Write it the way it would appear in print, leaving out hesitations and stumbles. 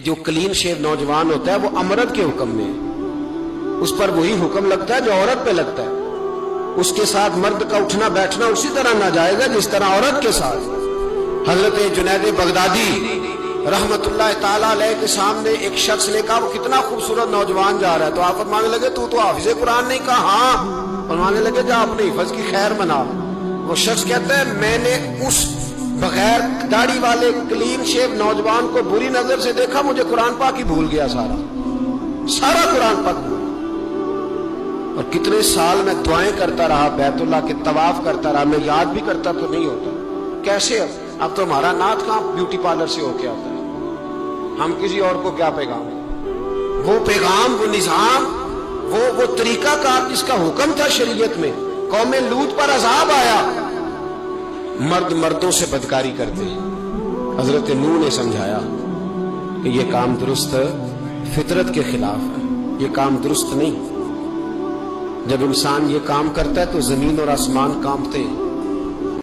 جو کلین شیو نوجوان ہوتا ہے وہ امرد کے حکم میں ہے، اس پر وہی حکم لگتا ہے جو عورت پہ لگتا ہے. اس کے ساتھ مرد کا اٹھنا بیٹھنا اسی طرح ناجائز ہے جس طرح عورت کے ساتھ. حضرت جنید بغدادی رحمت اللہ تعالیٰ علیہ کے سامنے ایک شخص نے کہا وہ کتنا خوبصورت نوجوان جا رہا ہے، تو آپ فرمانے لگے تو حافظ قرآن نہیں؟ کہا ہاں. فرمانے لگے جا اپنے حفظ کی خیر منا. وہ شخص کہتا ہے میں نے اس بغیر داڑھی والے کلین شیو نوجوان کو بری نظر سے دیکھا، مجھے قرآن پاک ہی بھول گیا، سارا قرآن پاک بھول. اور کتنے سال میں دعائیں کرتا رہا، بیت اللہ کے طواف کرتا رہا، میں یاد بھی کرتا تو نہیں ہوتا. کیسے اب تو ہمارا نعت کہاں بیوٹی پارلر سے ہو کے آتا ہے، ہم کسی اور کو کیا پیغام ہے؟ وہ پیغام، وہ نظام، وہ طریقہ کار جس کا حکم تھا شریعت میں. قوم لوط پر عذاب آیا، مرد مردوں سے بدکاری کرتے. حضرت نوح نے سمجھایا کہ یہ کام درست فطرت کے خلاف ہے، یہ کام درست نہیں. جب انسان یہ کام کرتا ہے تو زمین اور آسمان کانپتے ہیں.